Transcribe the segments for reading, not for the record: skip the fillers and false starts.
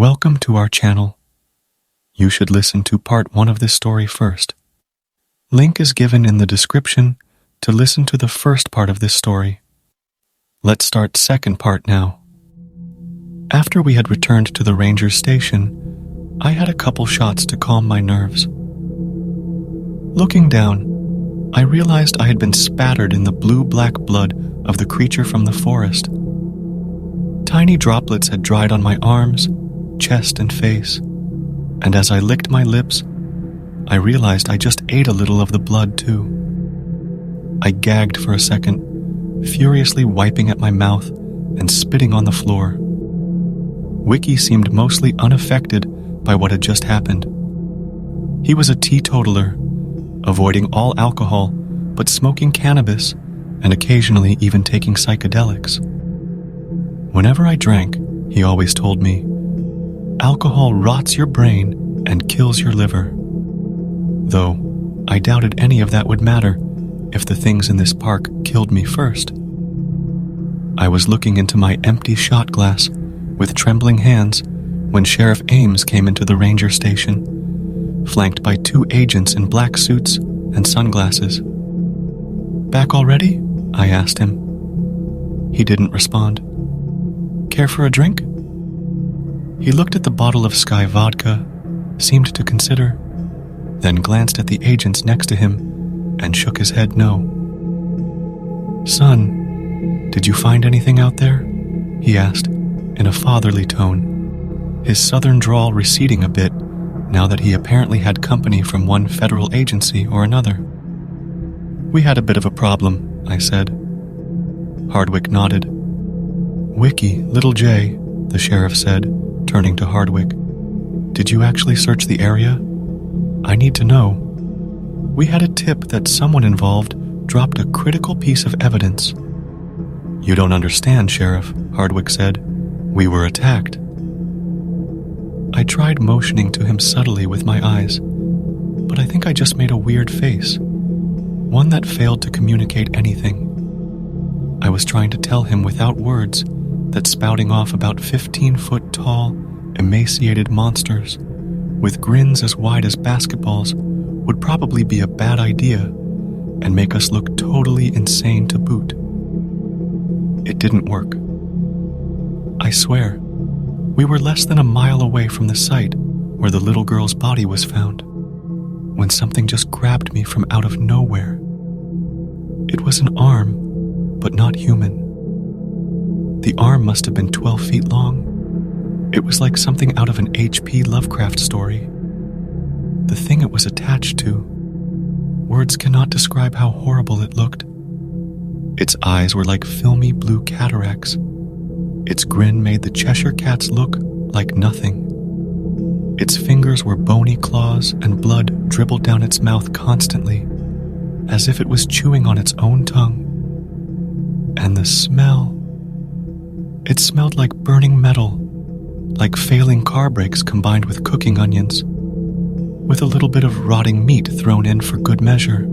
Welcome to our channel. You should listen to part 1 of this story first. Link is given in the description to listen to the first part of this story. Let's start second part now. After we had returned to the ranger's station, I had a couple shots to calm my nerves. Looking down, I realized I had been spattered in the blue-black blood of the creature from the forest. Tiny droplets had dried on my arms, chest, and face, and as I licked my lips, I realized I just ate a little of the blood too. I gagged for a second, furiously wiping at my mouth and spitting on the floor. Wiki seemed mostly unaffected by what had just happened. He was a teetotaler, avoiding all alcohol but smoking cannabis and occasionally even taking psychedelics. Whenever I drank, he always told me, alcohol rots your brain and kills your liver. Though I doubted any of that would matter if the things in this park killed me first. I was looking into my empty shot glass with trembling hands when Sheriff Ames came into the ranger station, flanked by 2 agents in black suits and sunglasses. "Back already?" I asked him. He didn't respond. "Care for a drink?" He looked at the bottle of Sky vodka, seemed to consider, then glanced at the agents next to him and shook his head no. "Son, did you find anything out there?" he asked in a fatherly tone, his southern drawl receding a bit now that he apparently had company from one federal agency or another. "We had a bit of a problem," I said. Hardwick nodded. "Wiki, little J," the sheriff said, turning to Hardwick. "Did you actually search the area? I need to know. We had a tip that someone involved dropped a critical piece of evidence." "You don't understand, Sheriff," Hardwick said. "We were attacked." I tried motioning to him subtly with my eyes, but I think I just made a weird face, one that failed to communicate anything. I was trying to tell him without words that spouting off about 15-foot-tall, emaciated monsters with grins as wide as basketballs would probably be a bad idea and make us look totally insane to boot. It didn't work. I swear, we were less than a mile away from the site where the little girl's body was found, when something just grabbed me from out of nowhere. It was an arm, but not human. The arm must have been 12 feet long. It was like something out of an H.P. Lovecraft story. The thing it was attached to, words cannot describe how horrible it looked. Its eyes were like filmy blue cataracts. Its grin made the Cheshire Cat's look like nothing. Its fingers were bony claws and blood dribbled down its mouth constantly, as if it was chewing on its own tongue. And the smell... It smelled like burning metal, like failing car brakes combined with cooking onions, with a little bit of rotting meat thrown in for good measure.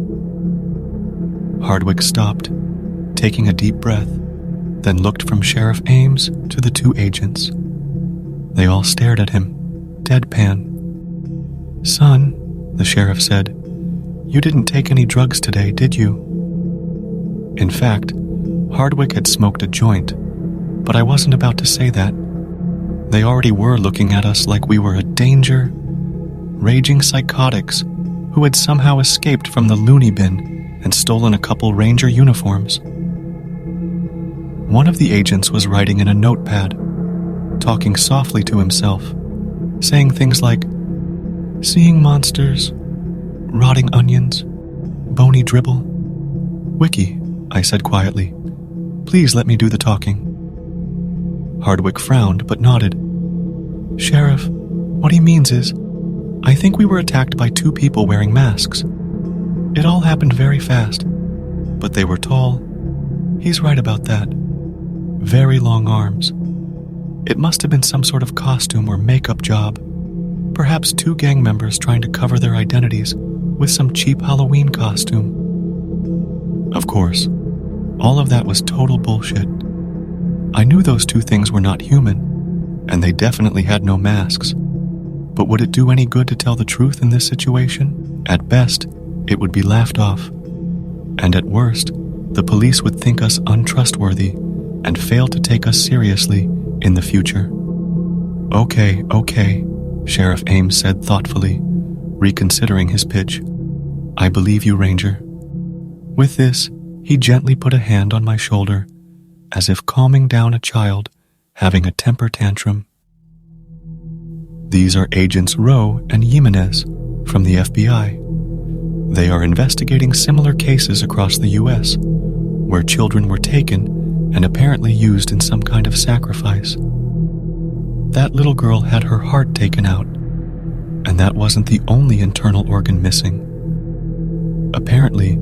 Hardwick stopped, taking a deep breath, then looked from Sheriff Ames to the 2 agents. They all stared at him, deadpan. "Son," the sheriff said, "you didn't take any drugs today, did you?" In fact, Hardwick had smoked a joint, but I wasn't about to say that. They already were looking at us like we were a danger, raging psychotics who had somehow escaped from the loony bin and stolen a couple ranger uniforms. One of the agents was writing in a notepad, talking softly to himself, saying things like, "Seeing monsters, rotting onions, bony dribble." "Wiki," I said quietly, "please let me do the talking." Hardwick frowned but nodded. "Sheriff, what he means is, I think we were attacked by 2 people wearing masks. It all happened very fast, but they were tall. He's right about that. Very long arms. It must have been some sort of costume or makeup job. Perhaps 2 gang members trying to cover their identities with some cheap Halloween costume." Of course, all of that was total bullshit. I knew those 2 things were not human, and they definitely had no masks. But would it do any good to tell the truth in this situation? At best, it would be laughed off. And at worst, the police would think us untrustworthy and fail to take us seriously in the future. Okay, Sheriff Ames said thoughtfully, reconsidering his pitch. I believe you, Ranger. With this, he gently put a hand on my shoulder, as if calming down a child having a temper tantrum. These are Agents Rowe and Jimenez from the FBI. They are investigating similar cases across the U.S. where children were taken and apparently used in some kind of sacrifice. That little girl had her heart taken out, and that wasn't the only internal organ missing. Apparently,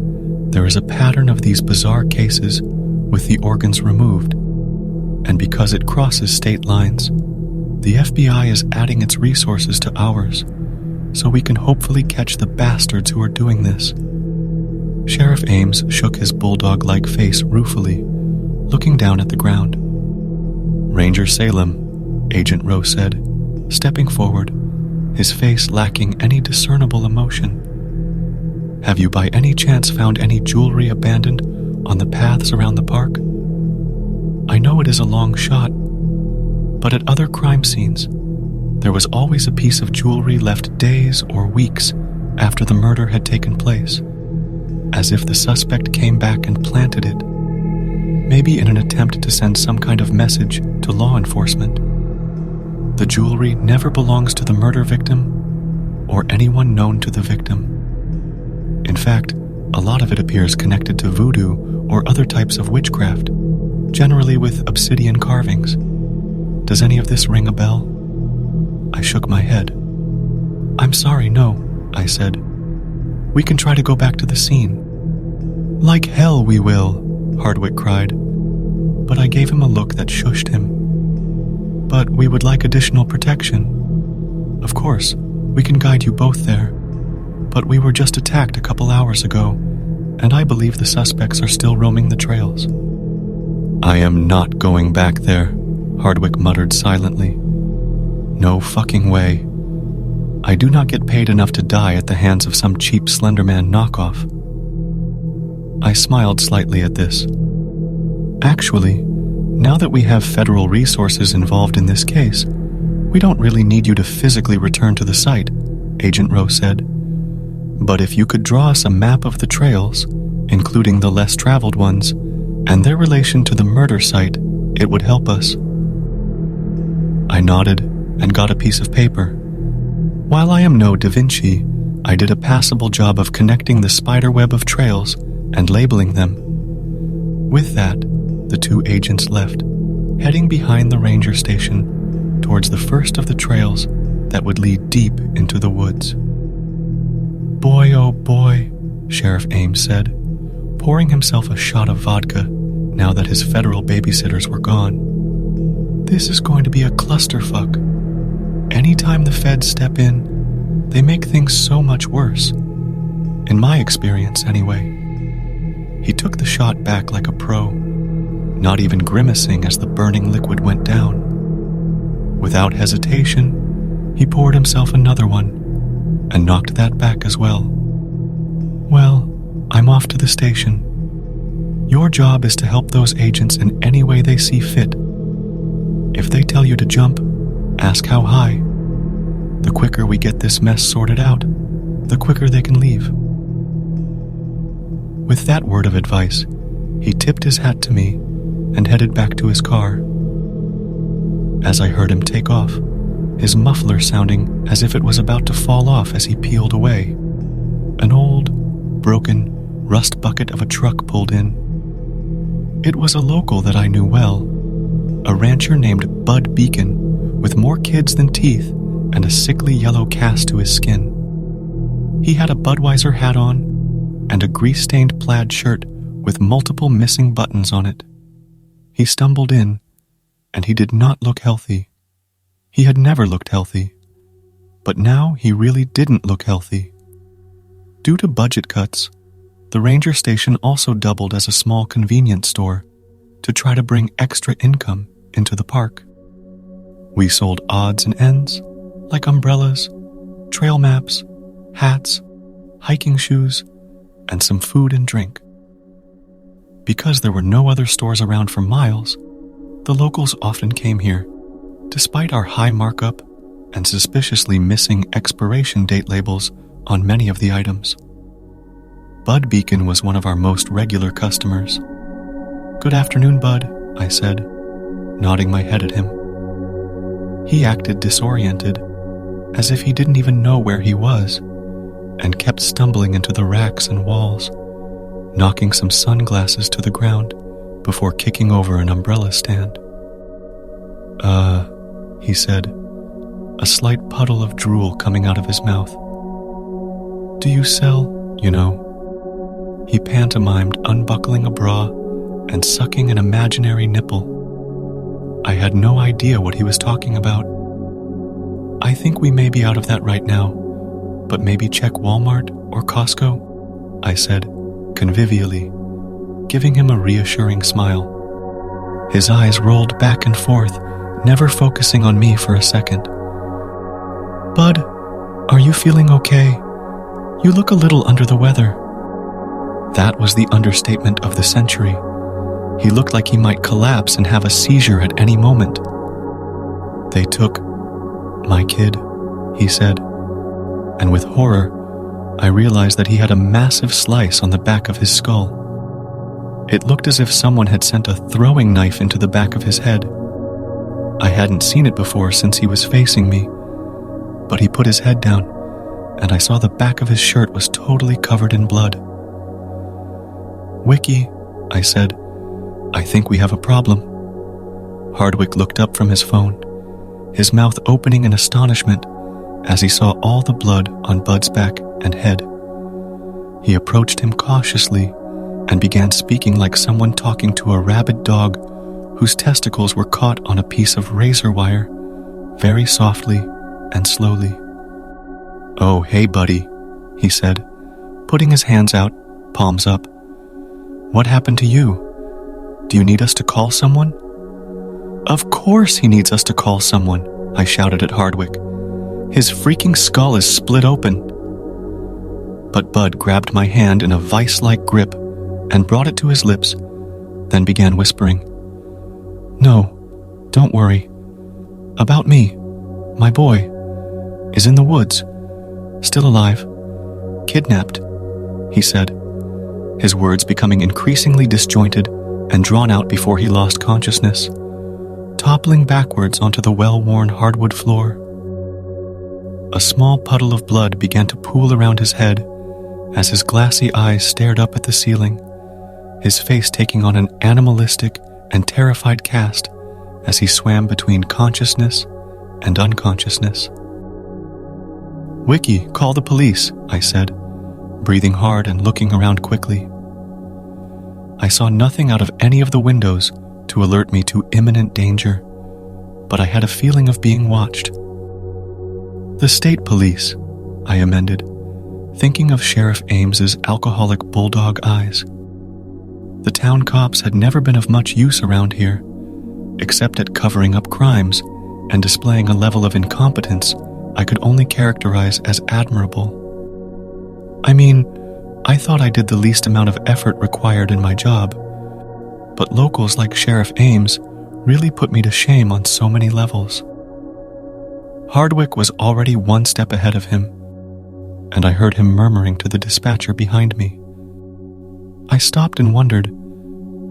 there is a pattern of these bizarre cases with the organs removed, and because it crosses state lines, the FBI is adding its resources to ours, so we can hopefully catch the bastards who are doing this. Sheriff Ames shook his bulldog-like face ruefully, looking down at the ground. Ranger Salem, Agent Rowe said, stepping forward, his face lacking any discernible emotion. Have you by any chance found any jewelry abandoned on the paths around the park? I know it is a long shot, but at other crime scenes, there was always a piece of jewelry left days or weeks after the murder had taken place, as if the suspect came back and planted it, maybe in an attempt to send some kind of message to law enforcement. The jewelry never belongs to the murder victim or anyone known to the victim. In fact, a lot of it appears connected to voodoo or other types of witchcraft, generally with obsidian carvings. Does any of this ring a bell? I shook my head. I'm sorry, no, I said. We can try to go back to the scene. Like hell we will, Hardwick cried. But I gave him a look that shushed him. But we would like additional protection. Of course, we can guide you both there. But we were just attacked a couple hours ago, and I believe the suspects are still roaming the trails. I am not going back there, Hardwick muttered silently. No fucking way. I do not get paid enough to die at the hands of some cheap Slenderman knockoff. I smiled slightly at this. Actually, now that we have federal resources involved in this case, we don't really need you to physically return to the site, Agent Rowe said. But if you could draw us a map of the trails, including the less traveled ones, and their relation to the murder site, it would help us. I nodded and got a piece of paper. While I am no Da Vinci, I did a passable job of connecting the spider web of trails and labeling them. With that, the two agents left, heading behind the ranger station towards the first of the trails that would lead deep into the woods. Boy, oh boy, Sheriff Ames said, pouring himself a shot of vodka now that his federal babysitters were gone. This is going to be a clusterfuck. Anytime the feds step in, they make things so much worse. In my experience, anyway. He took the shot back like a pro, not even grimacing as the burning liquid went down. Without hesitation, he poured himself another one and knocked that back as well. Well, I'm off to the station. Your job is to help those agents in any way they see fit. If they tell you to jump, ask how high. The quicker we get this mess sorted out, the quicker they can leave. With that word of advice, he tipped his hat to me and headed back to his car. As I heard him take off, his muffler sounding as if it was about to fall off as he peeled away, an old, broken, rust bucket of a truck pulled in. It was a local that I knew well, a rancher named Bud Beacon, with more kids than teeth and a sickly yellow cast to his skin. He had a Budweiser hat on and a grease-stained plaid shirt with multiple missing buttons on it. He stumbled in, and he did not look healthy. He had never looked healthy, but now he really didn't look healthy. Due to budget cuts, the ranger station also doubled as a small convenience store to try to bring extra income into the park. We sold odds and ends, like umbrellas, trail maps, hats, hiking shoes, and some food and drink. Because there were no other stores around for miles, the locals often came here, despite our high markup and suspiciously missing expiration date labels on many of the items. Bud Beacon was one of our most regular customers. "Good afternoon, Bud," I said, nodding my head at him. He acted disoriented, as if he didn't even know where he was, and kept stumbling into the racks and walls, knocking some sunglasses to the ground before kicking over an umbrella stand. He said, a slight puddle of drool coming out of his mouth. "Do you sell, He pantomimed unbuckling a bra and sucking an imaginary nipple. I had no idea what he was talking about. "I think we may be out of that right now, but maybe check Walmart or Costco," I said, convivially, giving him a reassuring smile. His eyes rolled back and forth, never focusing on me for a second. "Bud, are you feeling okay? You look a little under the weather." That was the understatement of the century. He looked like he might collapse and have a seizure at any moment. "They took my kid," he said, and with horror, I realized that he had a massive slice on the back of his skull. It looked as if someone had sent a throwing knife into the back of his head. I hadn't seen it before since he was facing me, but he put his head down, and I saw the back of his shirt was totally covered in blood. "Wiki," I said, "I think we have a problem." Hardwick looked up from his phone, his mouth opening in astonishment as he saw all the blood on Bud's back and head. He approached him cautiously and began speaking like someone talking to a rabid dog whose testicles were caught on a piece of razor wire, very softly and slowly. "Oh, hey, buddy," he said, putting his hands out, palms up. "What happened to you? Do you need us to call someone?" "Of course he needs us to call someone," I shouted at Hardwick. "His freaking skull is split open." But Bud grabbed my hand in a vice-like grip and brought it to his lips, then began whispering. "No, don't worry. About me. My boy is in the woods, still alive, kidnapped," he said, his words becoming increasingly disjointed and drawn out before he lost consciousness, toppling backwards onto the well-worn hardwood floor. A small puddle of blood began to pool around his head as his glassy eyes stared up at the ceiling, his face taking on an animalistic and terrified cast as he swam between consciousness and unconsciousness. "Wiki, call the police," I said, breathing hard and looking around quickly. I saw nothing out of any of the windows to alert me to imminent danger, but I had a feeling of being watched. "The state police," I amended, thinking of Sheriff Ames's alcoholic bulldog eyes. The town cops had never been of much use around here, except at covering up crimes and displaying a level of incompetence I could only characterize as admirable. I mean, I thought I did the least amount of effort required in my job, but locals like Sheriff Ames really put me to shame on so many levels. Hardwick was already one step ahead of him, and I heard him murmuring to the dispatcher behind me. I stopped and wondered,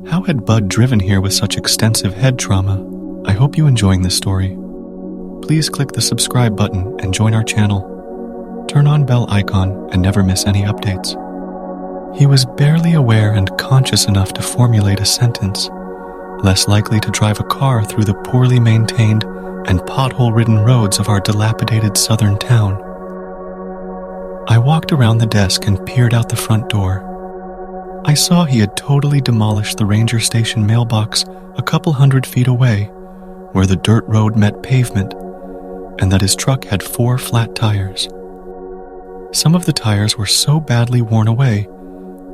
how had Bud driven here with such extensive head trauma? I hope you're enjoying this story. Please click the subscribe button and join our channel. Turn on bell icon and never miss any updates. He was barely aware and conscious enough to formulate a sentence, less likely to drive a car through the poorly maintained and pothole-ridden roads of our dilapidated southern town. I walked around the desk and peered out the front door. I saw he had totally demolished the ranger station mailbox a couple 100 feet away, where the dirt road met pavement, and that his truck had 4 flat tires. Some of the tires were so badly worn away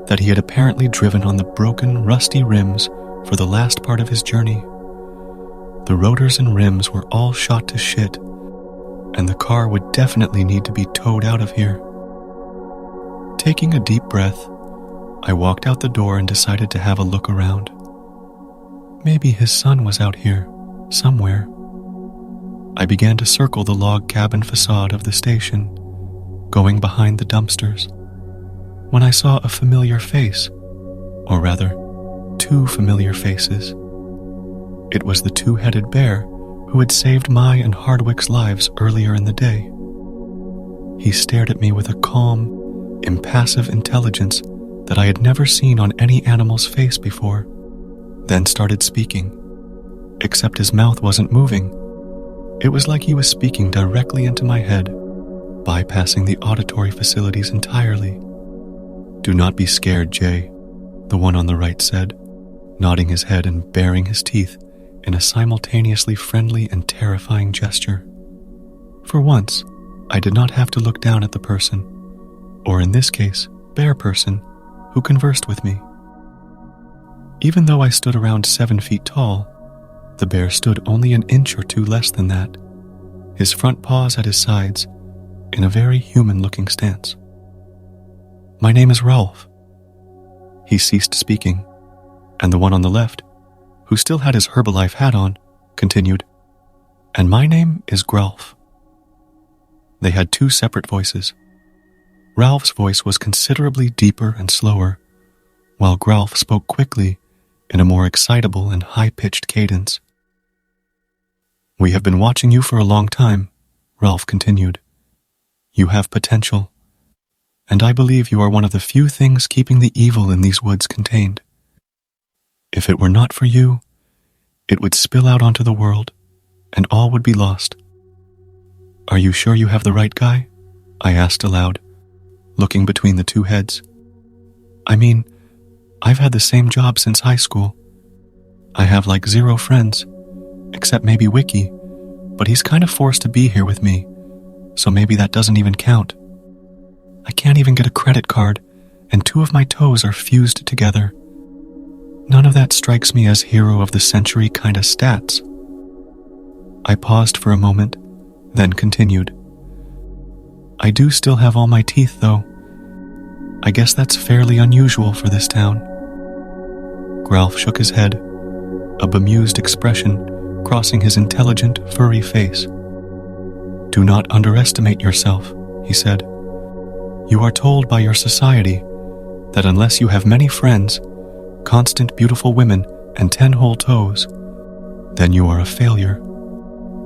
that he had apparently driven on the broken, rusty rims for the last part of his journey. The rotors and rims were all shot to shit, and the car would definitely need to be towed out of here. Taking a deep breath, I walked out the door and decided to have a look around. Maybe his son was out here, somewhere. I began to circle the log cabin facade of the station, going behind the dumpsters, when I saw a familiar face, or rather, two familiar faces. It was the two-headed bear who had saved my and Hardwick's lives earlier in the day. He stared at me with a calm, impassive intelligence that I had never seen on any animal's face before, then started speaking, except his mouth wasn't moving. It was like he was speaking directly into my head, bypassing the auditory facilities entirely. "Do not be scared, Jay," the one on the right said, nodding his head and baring his teeth in a simultaneously friendly and terrifying gesture. For once, I did not have to look down at the person, or in this case, bear person, who conversed with me. Even though I stood around 7 feet tall, the bear stood only an inch or two less than that, his front paws at his sides, in a very human-looking stance. "My name is Ralph." He ceased speaking, and the one on the left, who still had his Herbalife hat on, continued, "And my name is Gralf." They had two separate voices. Ralph's voice was considerably deeper and slower, while Gralf spoke quickly in a more excitable and high-pitched cadence. "We have been watching you for a long time," Ralph continued. "You have potential, and I believe you are one of the few things keeping the evil in these woods contained. If it were not for you, it would spill out onto the world, and all would be lost." "Are you sure you have the right guy?" I asked aloud, looking between the two heads. "I mean, I've had the same job since high school. I have like 0 friends, except maybe Wiki, but he's kind of forced to be here with me, so maybe that doesn't even count. I can't even get a credit card, and 2 of my toes are fused together. None of that strikes me as hero of the century kind of stats." I paused for a moment, then continued. "I do still have all my teeth, though. I guess that's fairly unusual for this town." Ralph shook his head, a bemused expression crossing his intelligent, furry face. "Do not underestimate yourself," he said. "You are told by your society that unless you have many friends, constant beautiful women, and 10 whole toes, then you are a failure.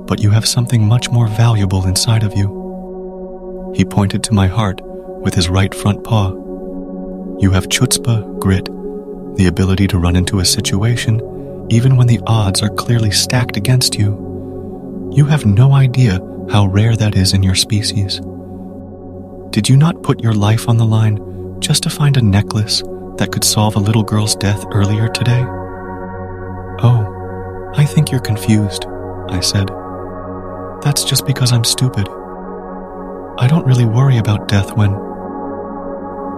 But you have something much more valuable inside of you." He pointed to my heart with his right front paw. "You have chutzpah, grit, the ability to run into a situation even when the odds are clearly stacked against you. You have no idea how rare that is in your species. Did you not put your life on the line just to find a necklace that could solve a little girl's death earlier today?" "Oh, I think you're confused," I said. "That's just because I'm stupid. I don't really worry about death when—"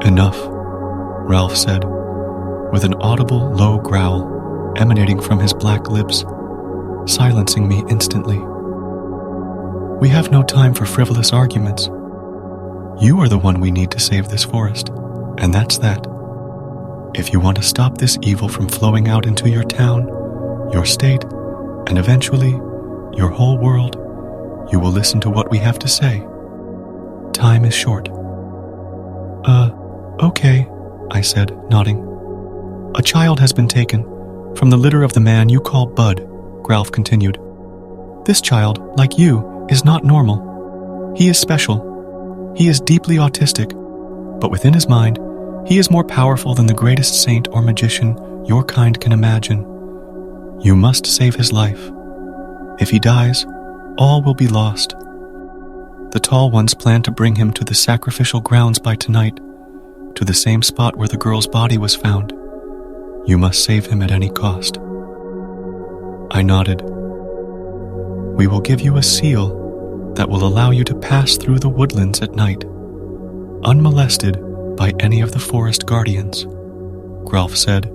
"Enough," Ralph said, with an audible low growl emanating from his black lips, silencing me instantly. "We have no time for frivolous arguments. You are the one we need to save this forest, and that's that. If you want to stop this evil from flowing out into your town, your state, and eventually your whole world, you will listen to what we have to say. Time is short." Okay, I said, nodding. "A child has been taken from the litter of the man you call Bud," Ralph continued. "This child, like you, is not normal. He is special. He is deeply autistic, but within his mind, he is more powerful than the greatest saint or magician your kind can imagine. You must save his life. If he dies, all will be lost. The tall ones plan to bring him to the sacrificial grounds by tonight, to the same spot where the girl's body was found. You must save him at any cost." I nodded. "We will give you a seal that will allow you to pass through the woodlands at night, unmolested by any of the forest guardians," Ralph said,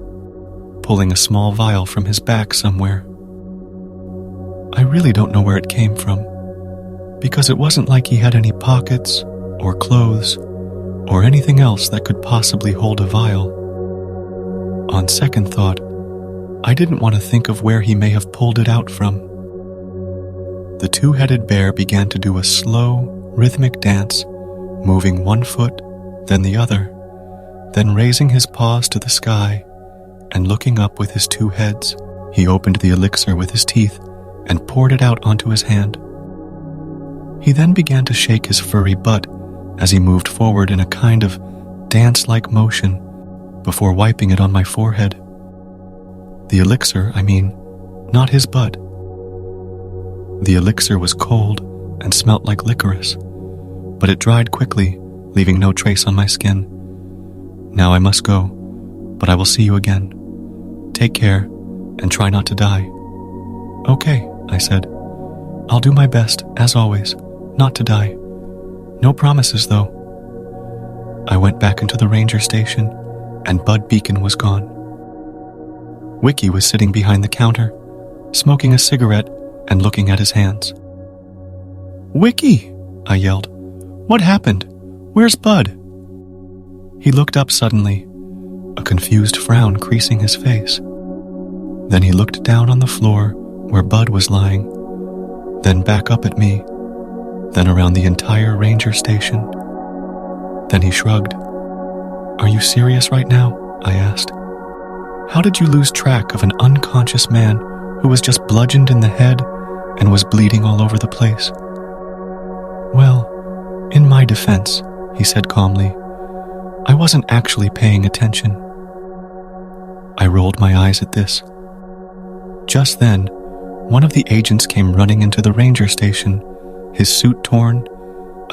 pulling a small vial from his back somewhere. I really don't know where it came from, because it wasn't like he had any pockets or clothes or anything else that could possibly hold a vial. On second thought, I didn't want to think of where he may have pulled it out from. The two-headed bear began to do a slow, rhythmic dance, moving one foot, then the other, then raising his paws to the sky and looking up with his two heads. He opened the elixir with his teeth and poured it out onto his hand. He then began to shake his furry butt as he moved forward in a kind of dance-like motion before wiping it on my forehead. The elixir, not his butt. The elixir was cold and smelt like licorice, but it dried quickly, leaving no trace on my skin. Now I must go, but I will see you again. Take care and try not to die. Okay, I said. I'll do my best, as always, not to die. No promises, though. I went back into the ranger station, and Bud Beacon was gone. Wiki was sitting behind the counter, smoking a cigarette and looking at his hands. Wiki, I yelled. What happened? Where's Bud? He looked up suddenly, a confused frown creasing his face. Then he looked down on the floor where Bud was lying, then back up at me, then around the entire ranger station. Then he shrugged. Are you serious right now? I asked. How did you lose track of an unconscious man who was just bludgeoned in the head and was bleeding all over the place? Well, in my defense, he said calmly, I wasn't actually paying attention. I rolled my eyes at this. Just then, one of the agents came running into the ranger station, his suit torn,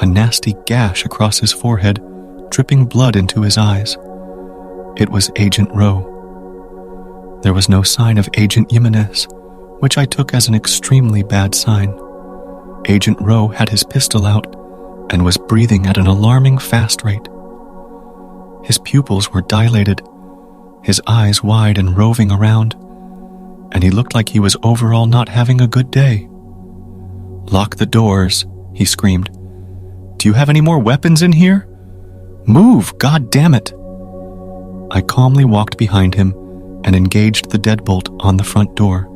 a nasty gash across his forehead, dripping blood into his eyes. It was Agent Rowe. There was no sign of Agent Jimenez, which I took as an extremely bad sign. Agent Rowe had his pistol out and was breathing at an alarming fast rate. His pupils were dilated, his eyes wide and roving around, and he looked like he was overall not having a good day. Lock the doors, he screamed. Do you have any more weapons in here? Move, God damn it! I calmly walked behind him and engaged the deadbolt on the front door.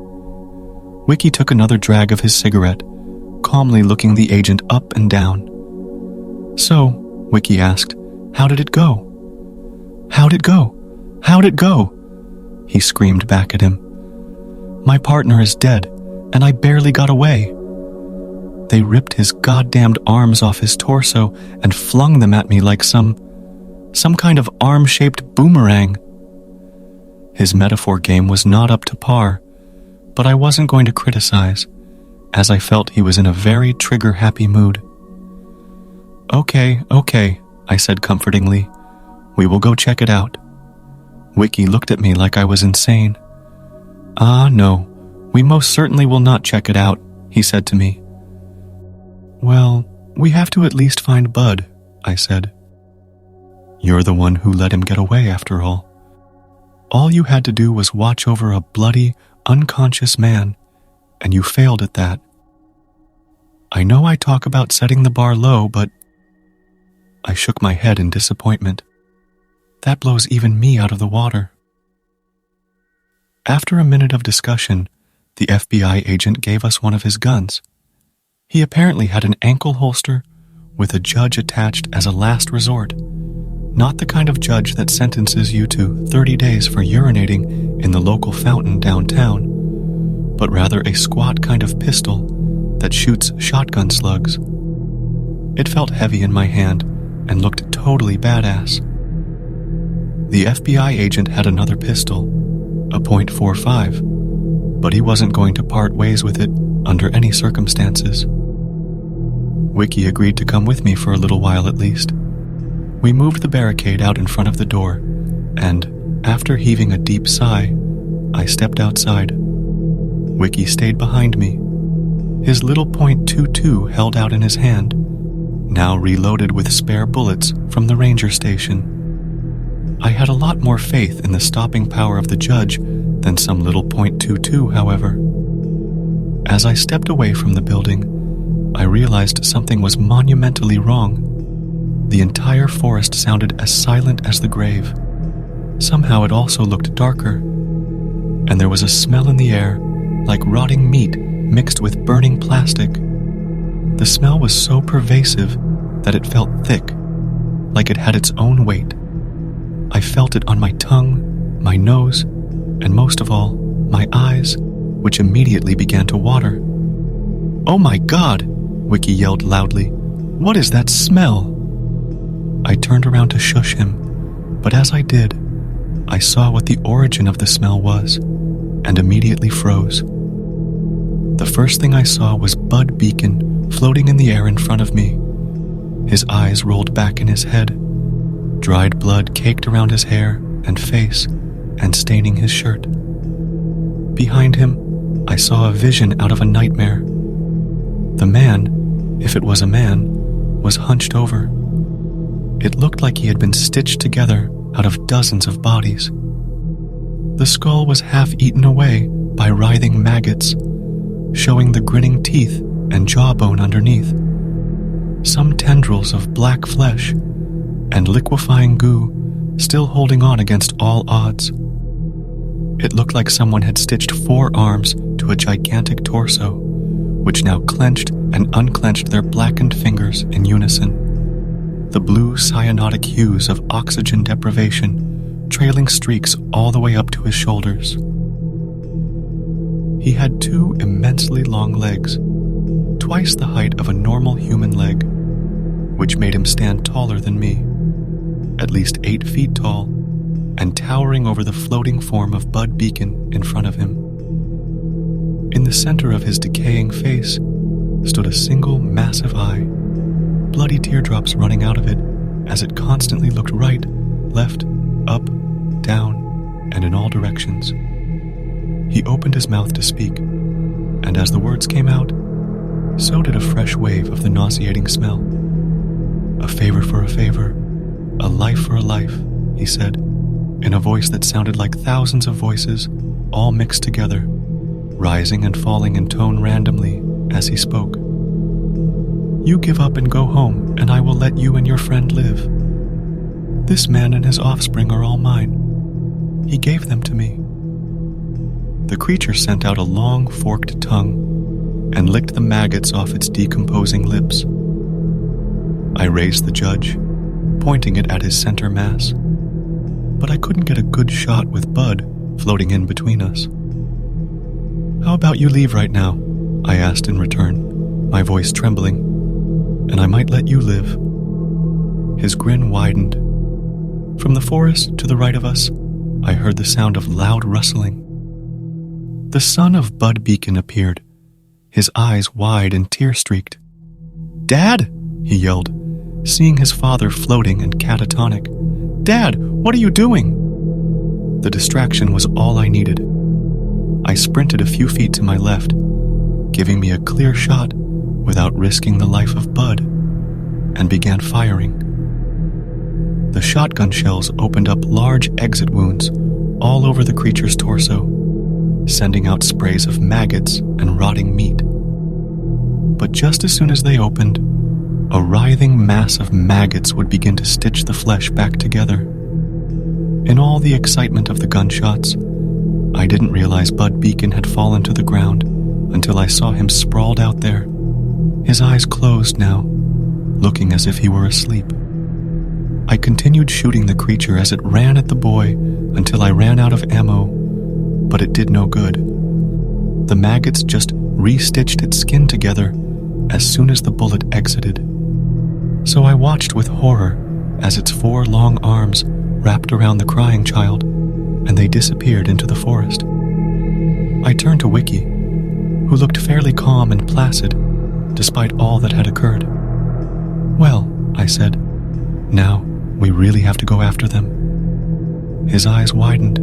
Wiki took another drag of his cigarette, calmly looking the agent up and down. So, Wiki asked, how did it go? How'd it go? How'd it go? He screamed back at him. My partner is dead, and I barely got away. They ripped his goddamned arms off his torso and flung them at me like some kind of arm-shaped boomerang. His metaphor game was not up to par, but I wasn't going to criticize, as I felt he was in a very trigger-happy mood. Okay, I said comfortingly. We will go check it out. Wiki looked at me like I was insane. No, we most certainly will not check it out, he said to me. Well, we have to at least find Bud, I said. You're the one who let him get away, after all. All you had to do was watch over a bloody, unconscious man, and you failed at that. I know I talk about setting the bar low, but... I shook my head in disappointment. That blows even me out of the water. After a minute of discussion, the FBI agent gave us one of his guns. He apparently had an ankle holster with a judge attached as a last resort, not the kind of judge that sentences you to 30 days for urinating in the local fountain downtown, but rather a squat kind of pistol that shoots shotgun slugs. It felt heavy in my hand and looked totally badass. The FBI agent had another pistol, a .45, but he wasn't going to part ways with it under any circumstances. Wiki agreed to come with me for a little while at least. We moved the barricade out in front of the door, and, after heaving a deep sigh, I stepped outside. Wiki stayed behind me, his little .22 held out in his hand, now reloaded with spare bullets from the ranger station. I had a lot more faith in the stopping power of the judge than some little .22, however. As I stepped away from the building, I realized something was monumentally wrong. The entire forest sounded as silent as the grave. Somehow it also looked darker, and there was a smell in the air like rotting meat mixed with burning plastic. The smell was so pervasive that it felt thick, like it had its own weight. I felt it on my tongue, my nose, and most of all, my eyes, which immediately began to water. "Oh my God!" Wiki yelled loudly. "What is that smell?" I turned around to shush him, but as I did, I saw what the origin of the smell was, and immediately froze. The first thing I saw was Bud Beacon floating in the air in front of me. His eyes rolled back in his head. Dried blood caked around his hair and face and staining his shirt. Behind him, I saw a vision out of a nightmare. The man, if it was a man, was hunched over. It looked like he had been stitched together out of dozens of bodies. The skull was half eaten away by writhing maggots, showing the grinning teeth and jawbone underneath. Some tendrils of black flesh and liquefying goo still holding on against all odds. It looked like someone had stitched 4 arms to a gigantic torso, which now clenched and unclenched their blackened fingers in unison. The blue cyanotic hues of oxygen deprivation trailing streaks all the way up to his shoulders. He had 2 immensely long legs, twice the height of a normal human leg, which made him stand taller than me, at least 8 feet tall, and towering over the floating form of Bud Beacon in front of him. In the center of his decaying face stood a single massive eye, bloody teardrops running out of it as it constantly looked right, left, up, down, and in all directions. He opened his mouth to speak, and as the words came out, so did a fresh wave of the nauseating smell. "A favor for a favor, a life for a life," he said, in a voice that sounded like thousands of voices, all mixed together, rising and falling in tone randomly as he spoke. "You give up and go home, and I will let you and your friend live. This man and his offspring are all mine. He gave them to me." The creature sent out a long, forked tongue and licked the maggots off its decomposing lips. I raised the judge, pointing it at his center mass, but I couldn't get a good shot with Bud floating in between us. "How about you leave right now?" I asked in return, my voice trembling, "and I might let you live." His grin widened. From the forest to the right of us, I heard the sound of loud rustling. The son of Bud Beacon appeared, his eyes wide and tear-streaked. "Dad!" he yelled, seeing his father floating and catatonic. "Dad, what are you doing?" The distraction was all I needed. I sprinted a few feet to my left, giving me a clear shot without risking the life of Bud, and began firing. The shotgun shells opened up large exit wounds all over the creature's torso, sending out sprays of maggots and rotting meat. But just as soon as they opened, a writhing mass of maggots would begin to stitch the flesh back together. In all the excitement of the gunshots, I didn't realize Bud Beacon had fallen to the ground until I saw him sprawled out there, his eyes closed now, looking as if he were asleep. I continued shooting the creature as it ran at the boy until I ran out of ammo, but it did no good. The maggots just re-stitched its skin together as soon as the bullet exited. So I watched with horror as its 4 long arms wrapped around the crying child, and they disappeared into the forest. I turned to Wiki, who looked fairly calm and placid, despite all that had occurred. "Well," I said, "now we really have to go after them." His eyes widened.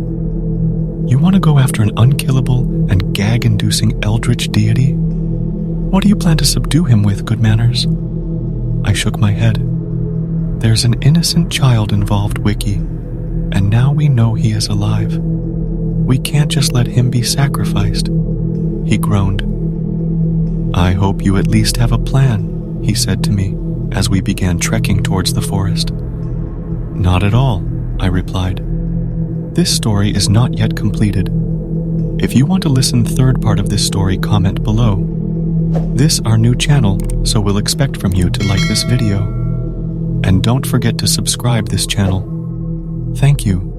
"You want to go after an unkillable and gag-inducing eldritch deity? What do you plan to subdue him with, good manners?" I shook my head. "There's an innocent child involved, Wiki, and now we know he is alive. We can't just let him be sacrificed." He groaned. I hope you at least have a plan, he said to me as we began trekking towards the forest. Not at all, I replied. This story is not yet completed. If you want to listen third part of this story, comment below. This our new channel, so we'll expect from you to like this video. And don't forget to subscribe this channel. Thank you.